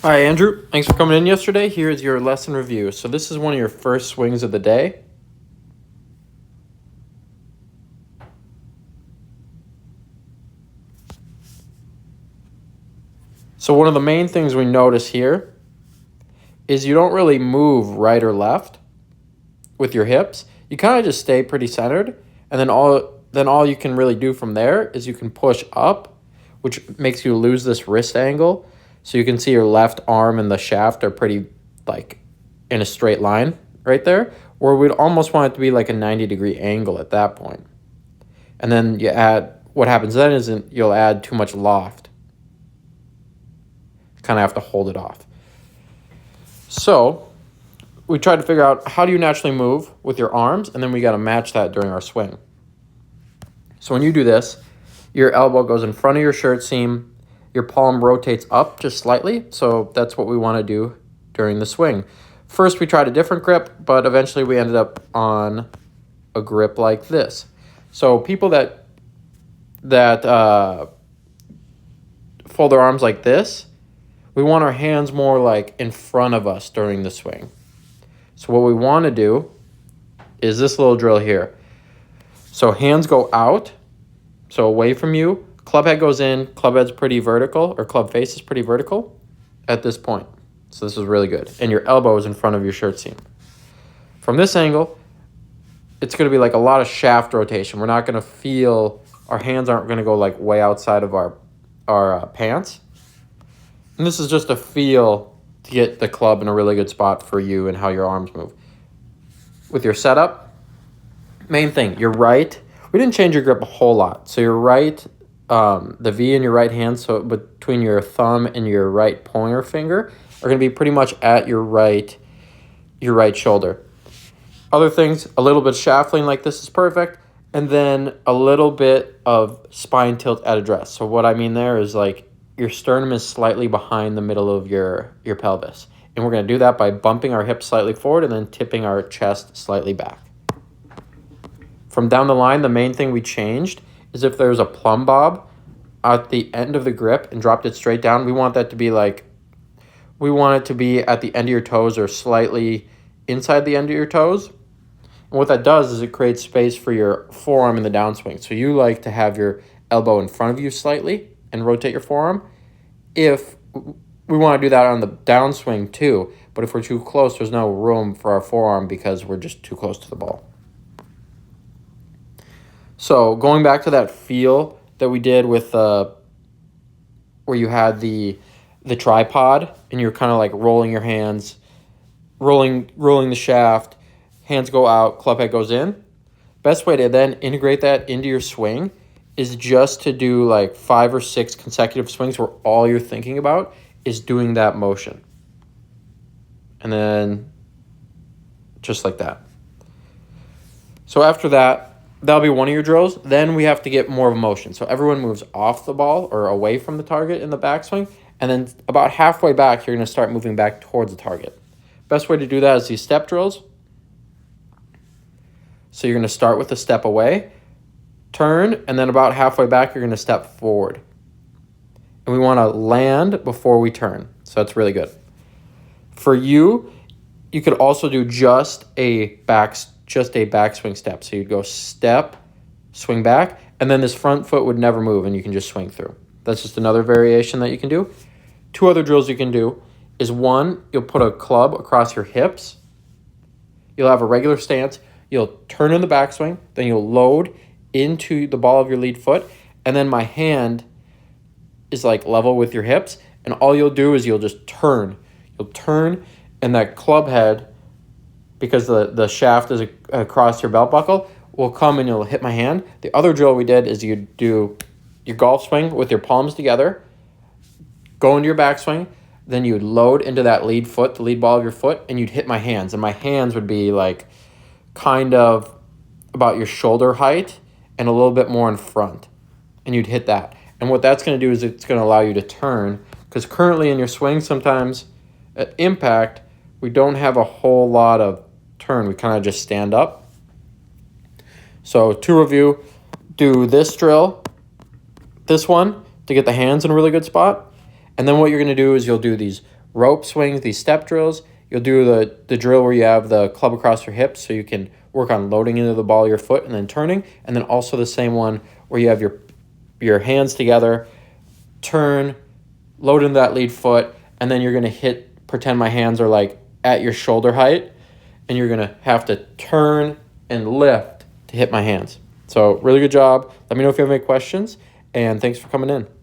Hi, Andrew. Thanks for coming in yesterday. Here's your lesson review. So this is one of your first swings of the day. So one of the main things we notice here is you don't really move right or left with your hips. You kind of just stay pretty centered, and then all you can really do from there is you can push up, which makes you lose this wrist angle. So you can see your left arm and the shaft are pretty like in a straight line right there, or we'd almost want it to be like a 90-degree angle at that point. And then what happens then is you'll add too much loft. Kind of have to hold it off. So we tried to figure out how do you naturally move with your arms, and then we got to match that during our swing. So when you do this, your elbow goes in front of your shirt seam, your palm rotates up just slightly, so that's what we want to do during the swing. First, we tried a different grip, but eventually we ended up on a grip like this. So people that fold their arms like this, we want our hands more like in front of us during the swing. So what we want to do is this little drill here. So hands go out, so away from you. Club head goes in, club head's pretty vertical, or club face is pretty vertical at this point. So this is really good. And your elbow is in front of your shirt seam. From this angle, it's going to be like a lot of shaft rotation. We're not going to feel, our hands aren't going to go like way outside of our pants. And this is just a feel to get the club in a really good spot for you and how your arms move. With your setup, main thing, your right, we didn't change your grip a whole lot. So your right, the V in your right hand, so between your thumb and your right pointer finger, are going to be pretty much at your right shoulder. Other things, a little bit shaft lean like this is perfect, and then a little bit of spine tilt at address. So what I mean there is like your sternum is slightly behind the middle of your pelvis. And we're going to do that by bumping our hips slightly forward and then tipping our chest slightly back. From down the line, the main thing we changed is if there's a plumb bob at the end of the grip and dropped it straight down, we want it to be at the end of your toes or slightly inside the end of your toes. And what that does is it creates space for your forearm in the downswing. So you like to have your elbow in front of you slightly and rotate your forearm. If we want to do that on the downswing too, but if we're too close, there's no room for our forearm because we're just too close to the ball. So going back to that feel that we did with where you had the tripod and you're kind of like rolling your hands, rolling the shaft, hands go out, club head goes in. Best way to then integrate that into your swing is just to do like 5 or 6 consecutive swings where all you're thinking about is doing that motion. And then just like that. So after that, that'll be one of your drills. Then we have to get more of a motion. So everyone moves off the ball or away from the target in the backswing. And then about halfway back, you're going to start moving back towards the target. Best way to do that is these step drills. So you're going to start with a step away, turn, and then about halfway back, you're going to step forward. And we want to land before we turn. So that's really good. For you, you could also do just a backswing step. So you'd go step, swing back, and then this front foot would never move and you can just swing through. That's just another variation that you can do. 2 other drills you can do is 1, you'll put a club across your hips. You'll have a regular stance. You'll turn in the backswing, then you'll load into the ball of your lead foot, and then my hand is like level with your hips, and all you'll do is you'll just turn. You'll turn, and that club head, because the shaft is across your belt buckle, will come and you'll hit my hand. The other drill we did is you do your golf swing with your palms together, go into your backswing, then you'd load into that lead foot, the lead ball of your foot, and you'd hit my hands. And my hands would be like kind of about your shoulder height and a little bit more in front. And you'd hit that. And what that's going to do is it's going to allow you to turn, because currently in your swing, sometimes at impact, we don't have a whole lot of turn. We kind of just stand up. So to review, do this drill, this one, to get the hands in a really good spot. And then what you're going to do is you'll do these rope swings, these step drills. You'll do the drill where you have the club across your hips so you can work on loading into the ball of your foot and then turning. And then also the same one where you have your hands together, turn, load into that lead foot, and then you're going to pretend my hands are like at your shoulder height, and you're going to have to turn and lift to hit my hands. So really good job. Let me know if you have any questions, and thanks for coming in.